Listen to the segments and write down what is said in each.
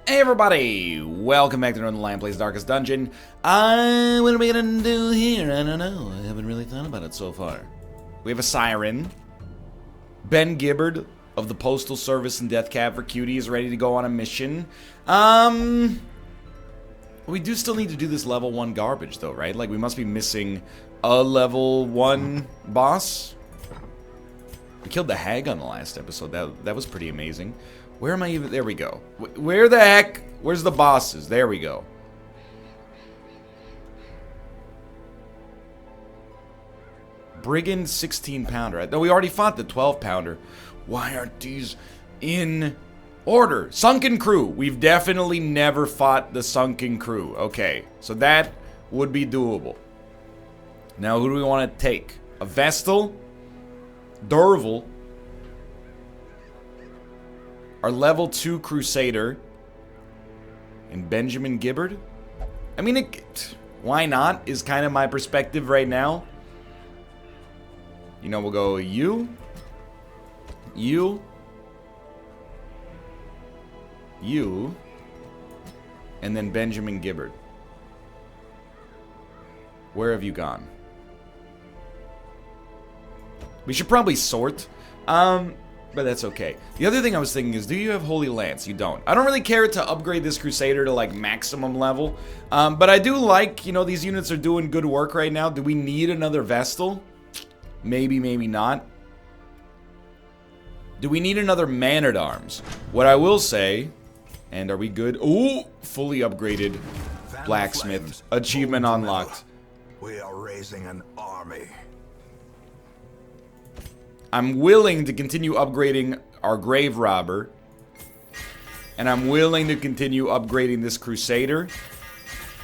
Hey everybody, welcome back to Northernlion Plays Darkest Dungeon. What are we gonna do here? I don't know, I haven't really thought about it so far. We have a siren. Ben Gibbard of the Postal Service and Death Cab for Cutie is ready to go on a mission. We do still need to do this level 1 garbage though, right? Like we must be missing a level 1 boss. We killed the hag on the last episode, that was pretty amazing. Where am I even? There we go. Where the heck? Where's the bosses? There we go. Brigand 16-pounder. No, we already fought the 12-pounder. Why aren't these in order? Sunken crew. We've definitely never fought the sunken crew. Okay, so that would be doable. Now, who do we want to take? A Vestal? Derval? Our level 2 Crusader and Benjamin Gibbard. I mean, why not is kind of my perspective right now. You know, we'll go you, and then Benjamin Gibbard. Where have you gone? We should probably sort. But that's okay. The other thing I was thinking is, do you have Holy Lance? You don't. I don't really care to upgrade this Crusader to, like, maximum level. But I do like, you know, these units are doing good work right now. Do we need another Vestal? Maybe, maybe not. Do we need another Man-at-Arms? What I will say, and are we good? Ooh, fully upgraded Blacksmith. Achievement unlocked. We are raising an army. I'm willing to continue upgrading our Grave Robber. And I'm willing to continue upgrading this Crusader.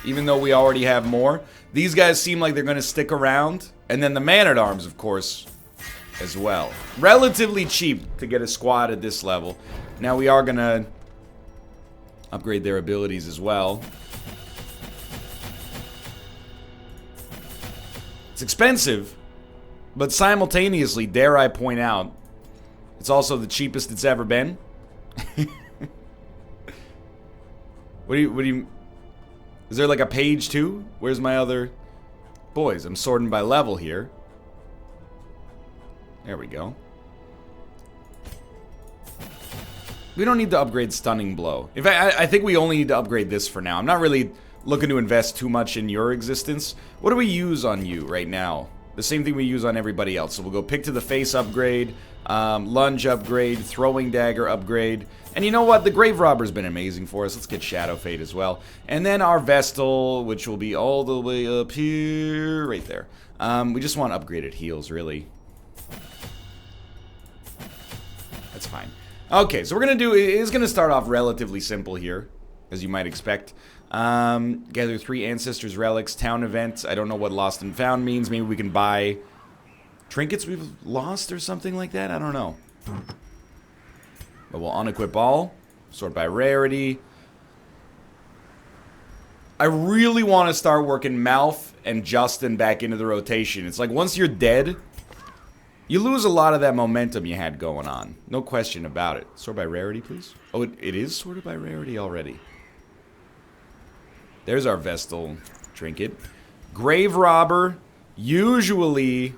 Even though we already have more. These guys seem like they're going to stick around. And then the Man-at-Arms, of course, as well. Relatively cheap to get a squad at this level. Now we are going to upgrade their abilities as well. It's expensive. But simultaneously, dare I point out, it's also the cheapest it's ever been. What do you... Is there like a page 2? Where's my other... Boys, I'm sorting by level here. There we go. We don't need to upgrade Stunning Blow. In fact, I think we only need to upgrade this for now. I'm not really looking to invest too much in your existence. What do we use on you right now? The same thing we use on everybody else. So we'll go Pick to the Face upgrade, Lunge upgrade, Throwing Dagger upgrade. And you know what? The Grave Robber's been amazing for us. Let's get Shadow Fade as well. And then our Vestal, which will be all the way up here, right there. We just want upgraded heals, really. That's fine. Okay, so we're going to do... It's going to start off relatively simple here, as you might expect. Gather 3 Ancestors' Relics, Town Event. I don't know what Lost and Found means. Maybe we can buy trinkets we've lost or something like that. I don't know. But we'll unequip all. Sort by rarity. I really want to start working Malf and Justin back into the rotation. It's like once you're dead, you lose a lot of that momentum you had going on. No question about it. Sort by rarity, please. Oh, it is sorted by rarity already. There's our Vestal trinket. Grave Robber. Usually,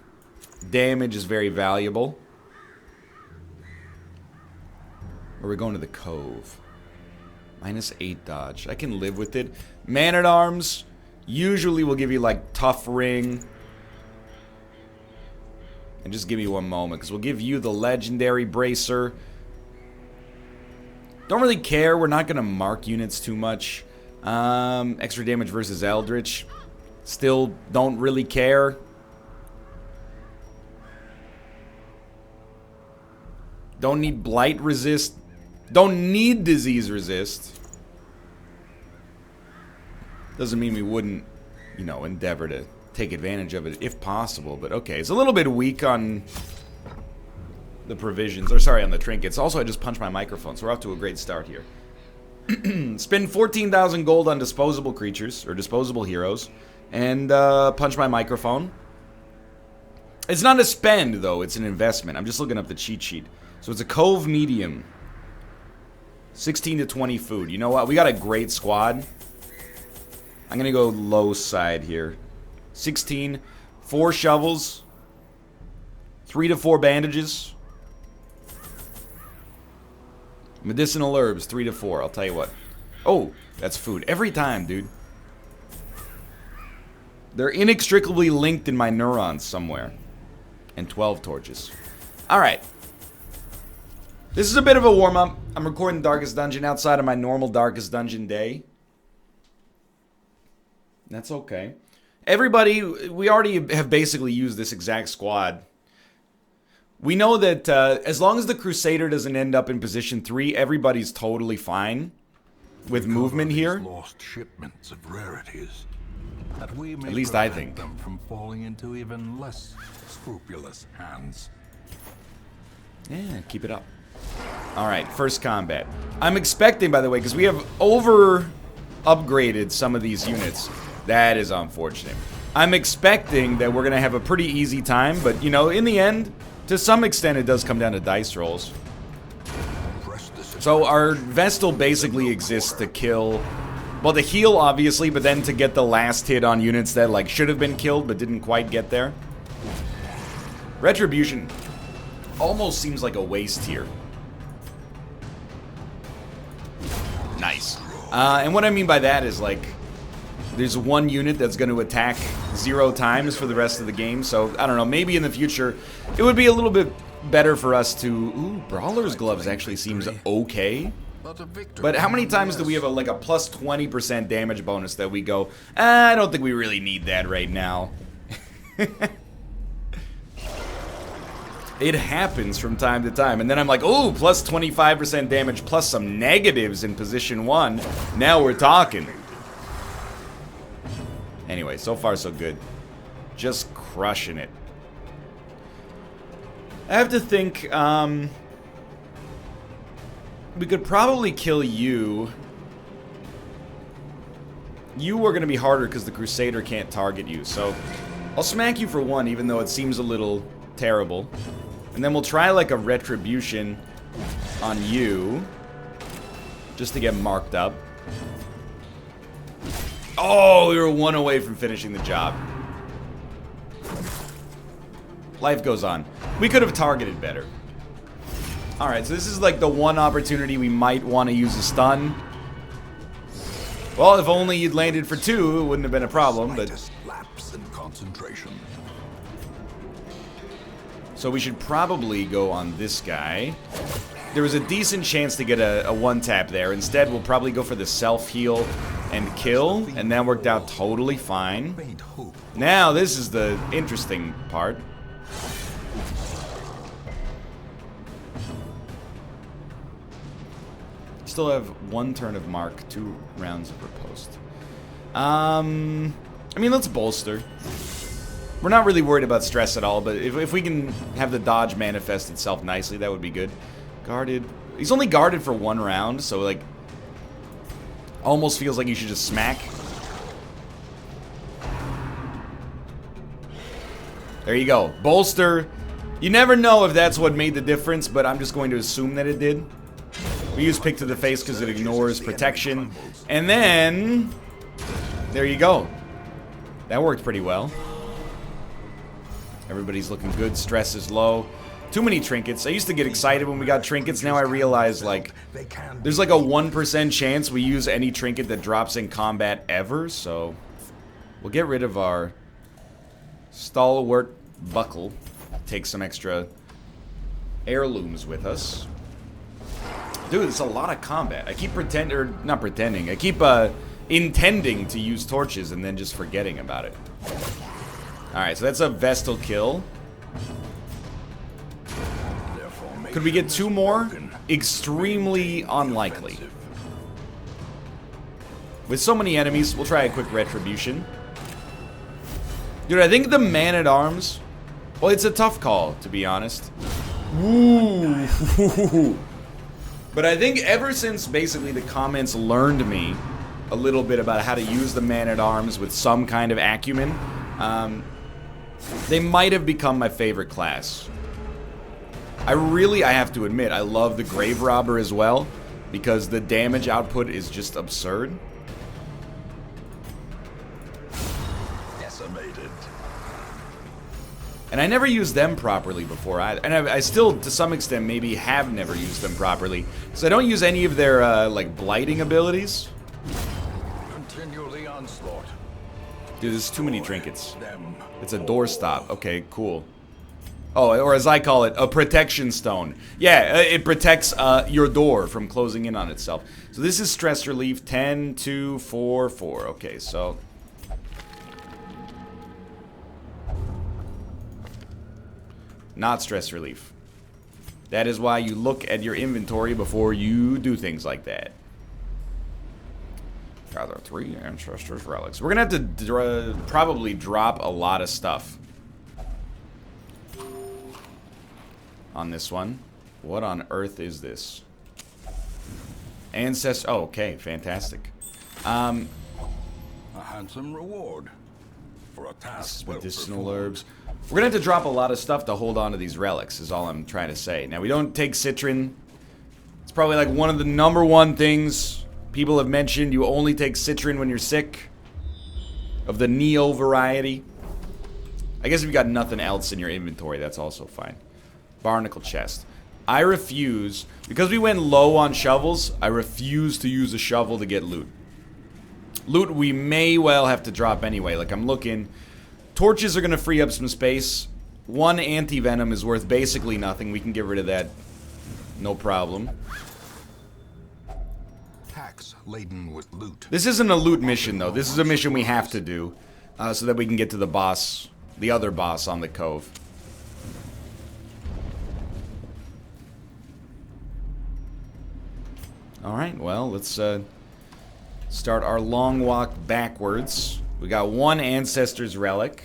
damage is very valuable. Or we're going to the Cove. -8 dodge. I can live with it. Man-at-Arms. Usually will give you, like, Tough Ring. And just give me one moment, because we'll give you the Legendary Bracer. Don't really care. We're not going to mark units too much. Extra damage versus Eldritch. Still don't really care. Don't need Blight resist. Don't need Disease resist. Doesn't mean we wouldn't, you know, endeavor to take advantage of it if possible. But okay, it's a little bit weak on the provisions. Or sorry, on the trinkets. Also, I just punched my microphone, so we're off to a great start here. Spend 14,000 gold on disposable creatures, or disposable heroes, and punch my microphone. It's not a spend, though, it's an investment. I'm just looking up the cheat sheet. So it's a Cove medium. 16 to 20 food. You know what? We got a great squad. I'm going to go low side here. 16. 4 shovels. 3 to 4 bandages. Medicinal herbs, 3 to 4. I'll tell you what. Oh, that's food. Every time, dude. They're inextricably linked in my neurons somewhere. And 12 torches. Alright. This is a bit of a warm-up. I'm recording Darkest Dungeon outside of my normal Darkest Dungeon day. That's okay. Everybody, we already have basically used this exact squad. We know that as long as the Crusader doesn't end up in position 3, everybody's totally fine with movement here. Lost shipments of rarities, that we may At least I prevent think. them from falling into even less scrupulous hands. Yeah, keep it up. Alright, first combat. I'm expecting, by the way, because we have over-upgraded some of these units. That is unfortunate. I'm expecting that we're going to have a pretty easy time, but, you know, in the end, to some extent, it does come down to dice rolls. So our Vestal basically exists to kill... Well, to heal, obviously, but then to get the last hit on units that, like, should have been killed but didn't quite get there. Retribution almost seems like a waste here. Nice. And what I mean by that is, like, there's one unit that's going to attack 0 times for the rest of the game, so, I don't know, maybe in the future, it would be a little bit better for us to... Ooh, Brawler's Gloves actually seems okay. But how many times do we have, like, a plus 20% damage bonus that we go, I don't think we really need that right now. It happens from time to time, and then I'm like, oh, plus 25% damage plus some negatives in position 1. Now we're talking. Anyway, so far so good. Just crushing it. I have to think, we could probably kill you. You are going to be harder because the Crusader can't target you, so I'll smack you for 1, even though it seems a little terrible. And then we'll try like a retribution on you, just to get marked up. Oh, we were 1 away from finishing the job. Life goes on. We could have targeted better. Alright, so this is like the one opportunity we might want to use a stun. Well, if only you'd landed for 2, it wouldn't have been a problem, but... lapse in concentration. So we should probably go on this guy. There was a decent chance to get a one-tap there. Instead, we'll probably go for the self-heal and kill, and that worked out totally fine. Now, this is the interesting part. Still have 1 turn of mark, 2 rounds of riposte. I mean, let's bolster. We're not really worried about stress at all, but if we can have the dodge manifest itself nicely, that would be good. Guarded. He's only guarded for 1 round, so, like, almost feels like you should just smack. There you go. Bolster. You never know if that's what made the difference, but I'm just going to assume that it did. We use Pick to the Face because it ignores protection. And then... there you go. That worked pretty well. Everybody's looking good. Stress is low. Too many trinkets. I used to get excited when we got trinkets. Now I realize, like, there's like a 1% chance we use any trinket that drops in combat ever. So we'll get rid of our stalwart buckle. Take some extra heirlooms with us. Dude, it's a lot of combat. I keep not pretending. I keep intending to use torches and then just forgetting about it. Alright, so that's a Vestal kill. Could we get 2 more? Extremely unlikely. With so many enemies, we'll try a quick retribution. Dude, I think the man-at-arms... well, it's a tough call, to be honest. Ooh. But I think ever since, basically, the comments learned me a little bit about how to use the man-at-arms with some kind of acumen, they might have become my favorite class. I have to admit, I love the Grave Robber as well, because the damage output is just absurd. Decimated. And I never used them properly before either. And I still, to some extent, maybe have never used them properly. So I don't use any of their, like, blighting abilities. Continue the onslaught. Dude, there's too many trinkets. Them. It's a doorstop. Okay, cool. Oh, or as I call it, a protection stone. Yeah, it protects your door from closing in on itself. So this is stress relief, 10, 2, 4, 4. Okay, so... not stress relief. That is why you look at your inventory before you do things like that. Gather 3 ancestors' relics. We're gonna have to probably drop a lot of stuff on this one. What on earth is this? Ancestor. Oh, okay, fantastic. A handsome reward for a task. Medicinal herbs. We're gonna have to drop a lot of stuff to hold on to these relics, is all I'm trying to say. Now, we don't take citrin. It's probably like one of the #1 things people have mentioned. You only take citrin when you're sick. Of the Neo variety. I guess if you got nothing else in your inventory, that's also fine. Barnacle chest. I refuse, because we went low on shovels, I refuse to use a shovel to get loot. Loot we may well have to drop anyway. Like, I'm looking... torches are going to free up some space. 1 anti-venom is worth basically nothing. We can get rid of that. No problem. Packs laden with loot. This isn't a loot mission, though. This is a mission we have to do. So that we can get to the boss. The other boss on the Cove. Alright, well, let's start our long walk backwards. We got 1 Ancestor's Relic.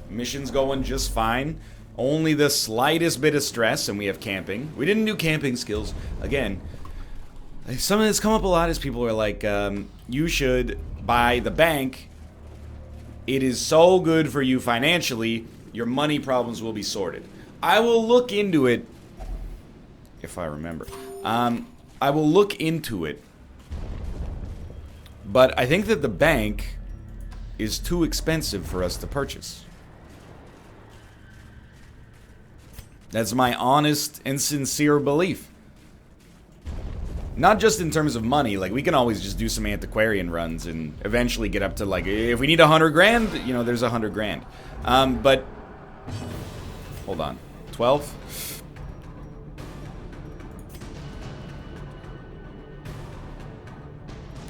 Mission's going just fine. Only the slightest bit of stress, and we have camping. We didn't do camping skills. Again, something that's come up a lot is people are like, you should buy the bank. It is so good for you financially, your money problems will be sorted. I will look into it, if I remember. I will look into it. But I think that the bank is too expensive for us to purchase. That's my honest and sincere belief. Not just in terms of money, like we can always just do some antiquarian runs and eventually get up to like, if we need 100 grand, you know, there's 100 grand. But, hold on, 12?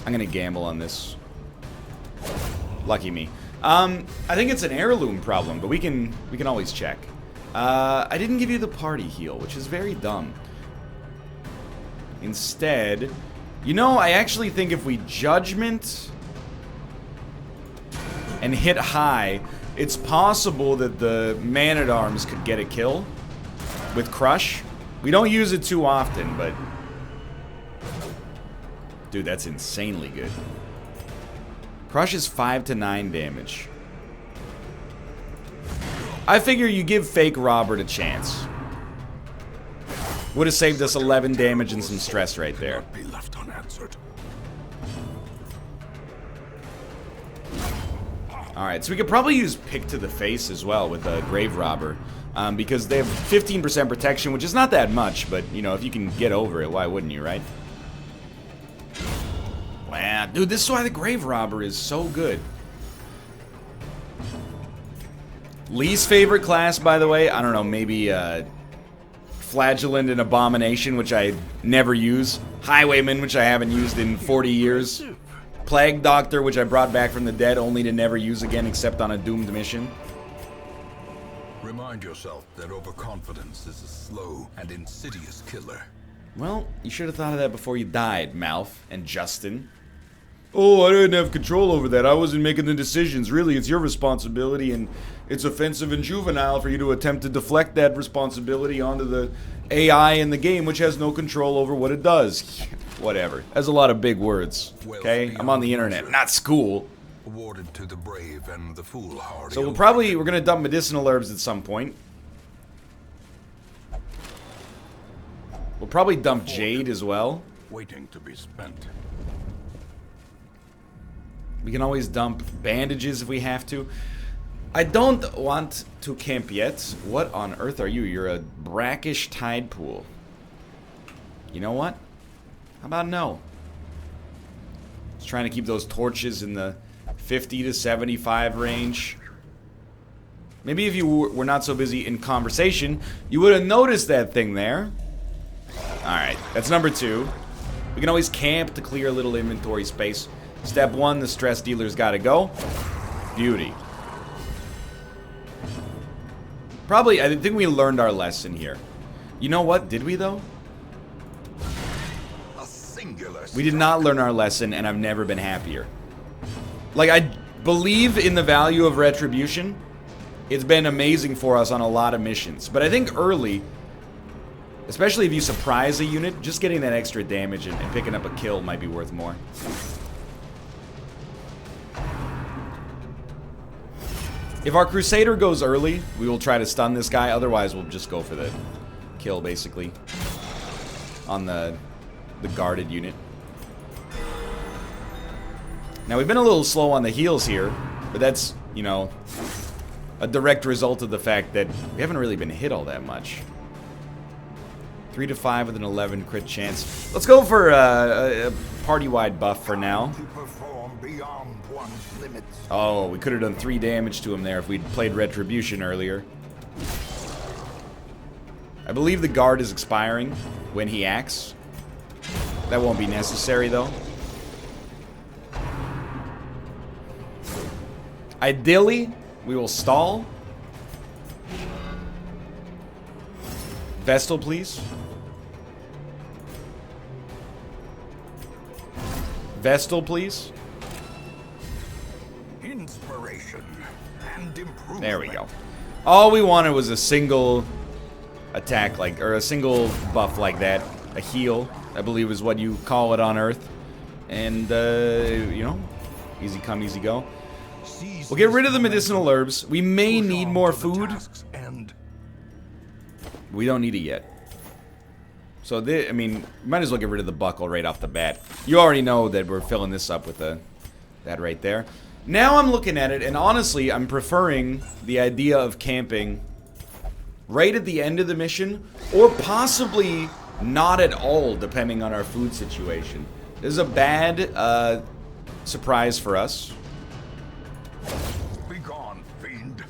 I'm gonna gamble on this. Lucky me. I think it's an heirloom problem, but we can always check. I didn't give you the party heal, which is very dumb. Instead, you know, I actually think if we judgment and hit high, it's possible that the man-at-arms could get a kill with crush. We don't use it too often, but dude, that's insanely good. Crush is 5 to 9 damage. I figure you give fake Robert a chance. Would have saved us 11 damage and some stress right there. Be left unanswered. Alright, so we could probably use Pick to the Face as well with a Grave Robber. Because they have 15% protection, which is not that much, but, you know, if you can get over it, why wouldn't you, right? Wow, dude, this is why the Grave Robber is so good. Least favorite class, by the way, I don't know, maybe Flagellant and Abomination, which I never use. Highwayman, which I haven't used in 40 years. Plague Doctor, which I brought back from the dead only to never use again except on a doomed mission. Remind yourself that overconfidence is a slow and insidious killer. Well, you should have thought of that before you died, Malf and Justin. Oh, I didn't have control over that. I wasn't making the decisions. Really, it's your responsibility, and it's offensive and juvenile for you to attempt to deflect that responsibility onto the AI in the game, which has no control over what it does. Whatever. That's a lot of big words, okay? I'm on the internet, not school. Awarded to the brave and the foolhardy. So we're gonna dump medicinal herbs at some point. We'll probably dump Jade as well. waiting to be spent. We can always dump bandages if we have to. I don't want to camp yet. What on earth are you? You're a brackish tide pool. You know what? How about no? Just trying to keep those torches in the 50 to 75 range. Maybe if you were not so busy in conversation, you would have noticed that thing there. Alright, that's number 2. We can always camp to clear a little inventory space. Step 1, the stress dealer's gotta go. Beauty. Probably, I think we learned our lesson here. You know what? Did we, though? A singular We did not learn our lesson, and I've never been happier. Like, I believe in the value of retribution. It's been amazing for us on a lot of missions. But I think early, especially if you surprise a unit, just getting that extra damage and picking up a kill might be worth more. If our Crusader goes early, we will try to stun this guy. Otherwise, we'll just go for the kill, basically, on the guarded unit. Now, we've been a little slow on the heals here, but that's, you know, a direct result of the fact that we haven't really been hit all that much. 3 to 5 with an 11 crit chance. Let's go for a party-wide buff for now. Oh, we could have done 3 damage to him there if we'd played Retribution earlier. I believe the guard is expiring when he acts. That won't be necessary, though. Ideally, we will stall. Vestal, please. Vestal, please. Inspiration and improvement. There we go. All we wanted was a single attack, like, or a single buff like that. A heal, I believe is what you call it on Earth. And, you know, easy come, easy go. We'll get rid of the medicinal herbs. We may need more food. We don't need it yet. So, I mean, might as well get rid of the buckle right off the bat. You already know that we're filling this up with that right there. Now I'm looking at it, and honestly, I'm preferring the idea of camping right at the end of the mission, or possibly not at all, depending on our food situation. This is a bad surprise for us. Be gone, fiend.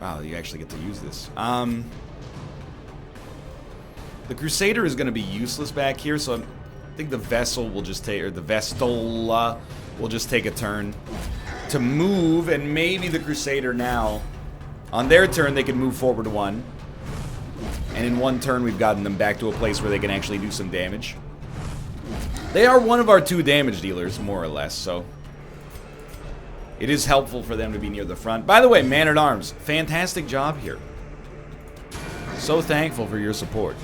Wow, you actually get to use this. The Crusader is going to be useless back here, so I think the Vessel will just take, or the Vestal will just take a turn to move, and maybe the Crusader now, on their turn, they can move forward 1. And in 1 turn, we've gotten them back to a place where they can actually do some damage. They are one of our 2 damage dealers, more or less, so it is helpful for them to be near the front. By the way, Man-at-Arms, fantastic job here. So thankful for your support.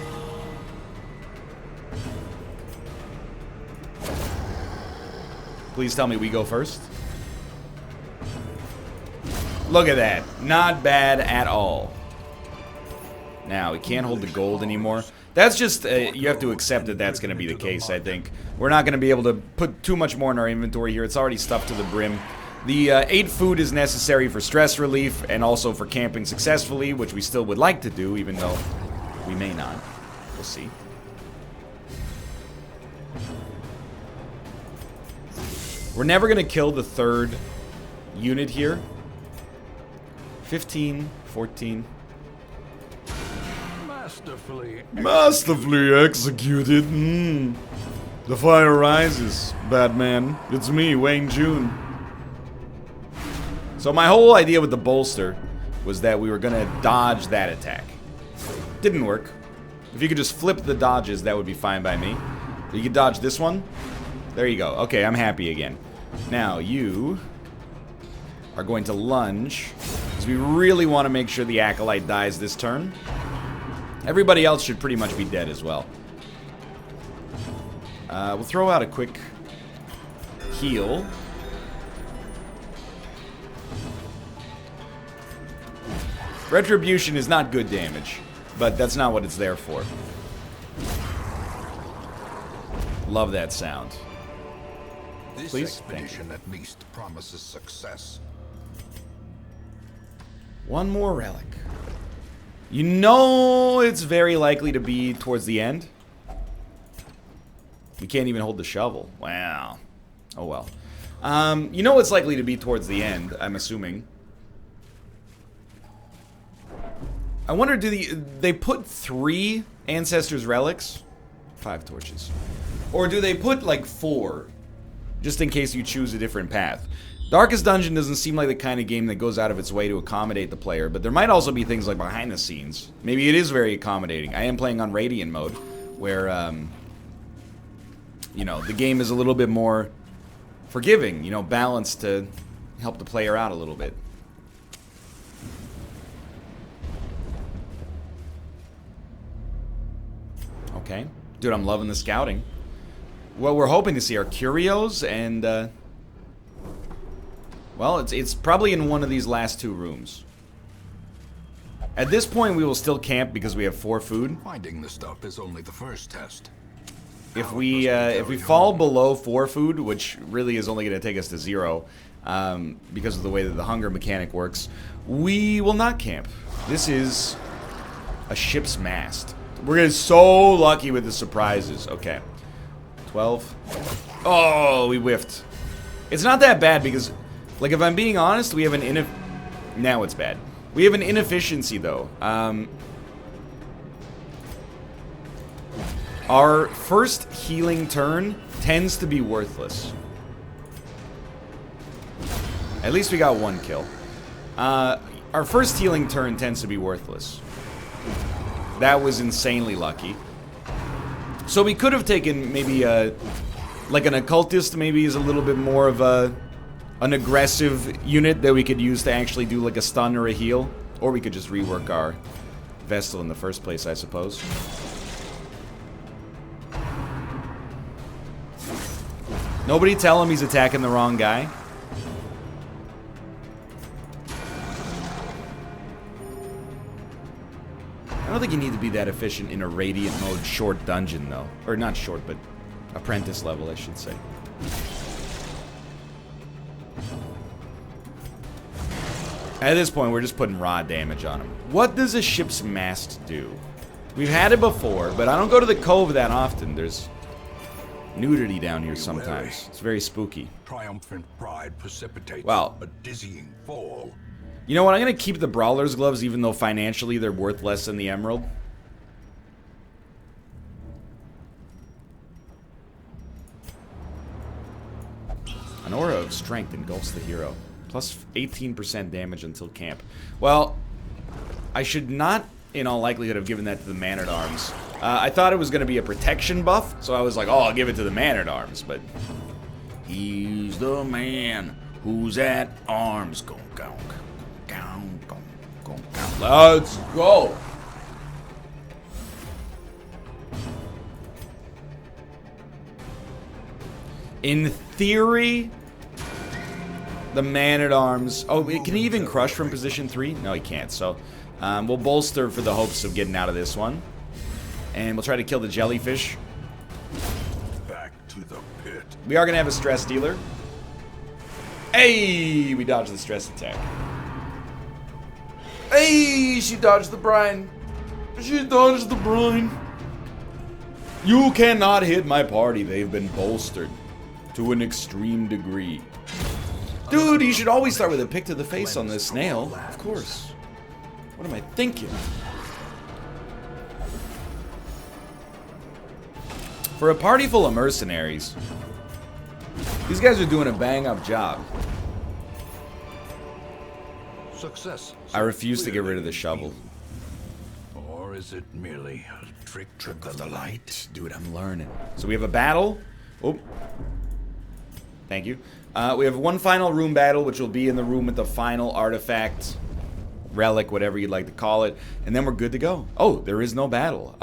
Please tell me we go first. Look at that. Not bad at all. Now, we can't hold the gold anymore. That's just, you have to accept that that's going to be the case, I think. We're not going to be able to put too much more in our inventory here. It's already stuffed to the brim. The 8 food is necessary for stress relief and also for camping successfully, which we still would like to do, even though we may not. We'll see. We're never going to kill the 3rd unit here. 15, 14. Masterfully executed. The fire rises, Batman. It's me, Wayne June. So my whole idea with the bolster was that we were gonna dodge that attack. Didn't work. If you could just flip the dodges, that would be fine by me. You could dodge this one. There you go. Okay, I'm happy again. Now, you are going to lunge, because we really want to make sure the Acolyte dies this turn. Everybody else should pretty much be dead as well. We'll throw out a quick heal. Retribution is not good damage, but that's not what it's there for. Love that sound. This Please? expedition at least promises success. One more relic. You know it's very likely to be towards the end. We can't even hold the shovel. Wow. Oh well. You know it's likely to be towards the end, I'm assuming. I wonder, do they put 3 Ancestors relics? 5 torches. Or do they put like 4? Just in case you choose a different path. Darkest Dungeon doesn't seem like the kind of game that goes out of its way to accommodate the player, but there might also be things like behind the scenes. Maybe it is very accommodating. I am playing on Radiant mode, where, you know, the game is a little bit more forgiving, you know, balanced to help the player out a little bit. Okay. Dude, I'm loving the scouting. What we're hoping to see are curios and, well, it's probably in one of these last 2 rooms. At this point, we will still camp because we have 4 food. Finding the stuff is only the first test. If we fall below 4 food, which really is only going to take us to 0, because of the way that the hunger mechanic works, we will not camp. This is a ship's mast. We're getting so lucky with the surprises. Okay. 12. Oh, we whiffed. It's not that bad because, like, if I'm being honest, we have an now it's bad. We have an inefficiency, though. Our first healing turn tends to be worthless. At least we got 1 kill. Our first healing turn tends to be worthless. That was insanely lucky. So we could have taken maybe like an occultist maybe is a little bit more of an aggressive unit that we could use to actually do like a stun or a heal. Or we could just rework our Vestal in the first place, I suppose. Nobody tell him he's attacking the wrong guy. I don't think you need to be that efficient in a Radiant mode short dungeon, though. Or not short, but apprentice level, I should say. At this point, we're just putting raw damage on him. What does a ship's mast do? We've had it before, but I don't go to the Cove that often. There's nudity down here sometimes. It's very spooky. Triumphant pride precipitates Wow. a dizzying fall. You know what? I'm going to keep the Brawler's Gloves, even though financially they're worth less than the Emerald. An aura of strength engulfs the hero. Plus 18% damage until camp. Well, I should not, in all likelihood, have given that to the Man-at-Arms. I thought it was going to be a protection buff, so I was like, oh, I'll give it to the Man-at-Arms, but... He's the man who's at arms. Gonk, gonk. Gonk, gonk, gonk, gonk. Let's go! In theory... The Man-at-Arms... Oh, can he even crush from position 3? No, he can't, so... we'll bolster for the hopes of getting out of this one. And we'll try to kill the jellyfish. Back to the pit. We are going to have a stress dealer. Hey! We dodged the stress attack. Hey! She dodged the brine. She dodged the brine. You cannot hit my party. They've been bolstered to an extreme degree. Dude, you should always start with a pick to the face on this snail. Of course. What am I thinking? For a party full of mercenaries, these guys are doing a bang-up job. Success. I refuse to get rid of the shovel. Or is it merely a trick of the light? Dude, I'm learning. So we have a battle. Oh. Thank you. We have one final room battle, which will be in the room with the final artifact, relic, whatever you'd like to call it. And then we're good to go. Oh, there is no battle.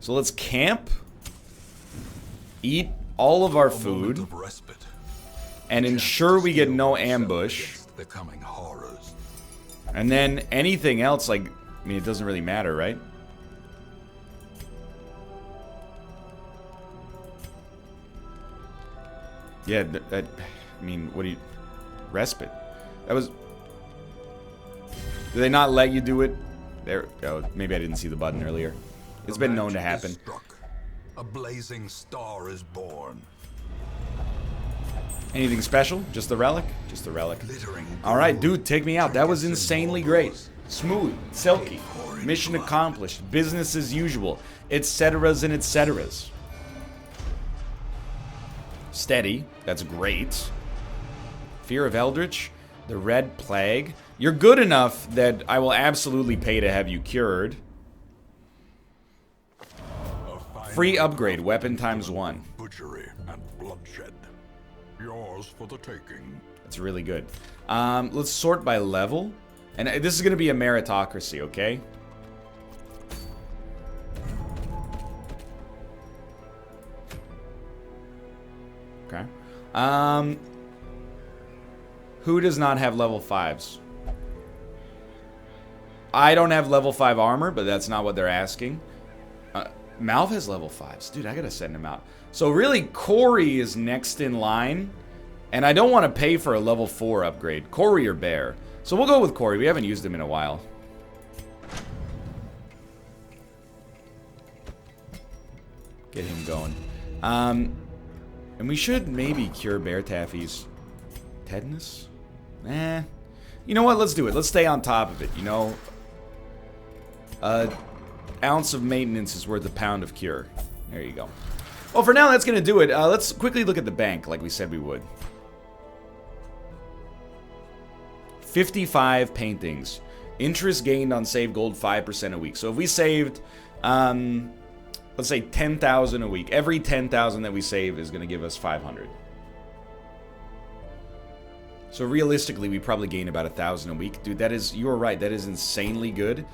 So let's camp. Eat all of our food. And ensure we get no ambush. The coming horrors. And then anything else, like, I mean, it doesn't really matter, right? Yeah, I mean, what do you... Respite. That was... Did they not let you do it? There... Oh, maybe I didn't see the button earlier. It's been known to happen. A blazing star is born. Anything special? Just the relic? Just the relic. Alright, dude, take me out. That was insanely great. Smooth. Silky. Mission accomplished. Business as usual. Etceteras and etceteras. Steady. That's great. Fear of Eldritch. The Red Plague. You're good enough that I will absolutely pay to have you cured. Free upgrade. Weapon ×1. Butchery and bloodshed. Yours for the taking. That's really good. Let's sort by level. And this is going to be a meritocracy, okay? Okay. Who does not have level 5s? I don't have level 5 armor, but that's not what they're asking. Malv has level 5s. Dude, I gotta send him out. So really, Corey is next in line. And I don't want to pay for a level 4 upgrade. Corey or Bear. So we'll go with Corey. We haven't used him in a while. Get him going. And we should maybe cure Bear Taffy's tetanus? Eh. You know what? Let's do it. Let's stay on top of it, you know? Ounce of maintenance is worth a pound of cure. There you go. Well, for now, that's going to do it. Let's quickly look at the bank like we said we would. 55 paintings. Interest gained on saved gold 5% a week. So if we saved, let's say 10,000 a week. Every 10,000 that we save is going to give us 500. So realistically, we probably gain about 1,000 a week. Dude, that is, you're right, that is insanely good.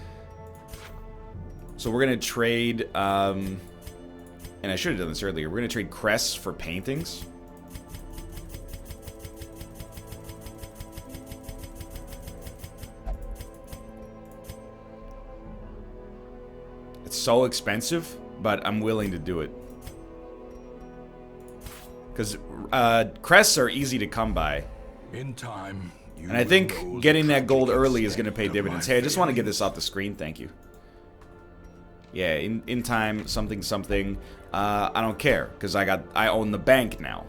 So we're going to trade, and I should have done this earlier. We're going to trade crests for paintings. It's so expensive, but I'm willing to do it. Because crests are easy to come by. In time, and I think getting that gold early is going to pay dividends. Hey, I just want to get this off the screen. Thank you. Yeah, in time, something. I don't care because I own the bank now.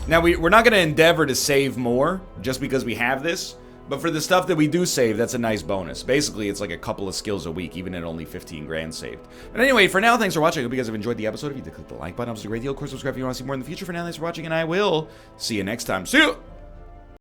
Now we're not going to endeavor to save more just because we have this. But for the stuff that we do save, that's a nice bonus. Basically, it's like a couple of skills a week, even at only 15 grand saved. But anyway, for now, thanks for watching. I hope you guys have enjoyed the episode. If you did, click the like button. It was a great deal. Of course, subscribe if you want to see more in the future. For now, thanks for watching, and I will see you next time. See you!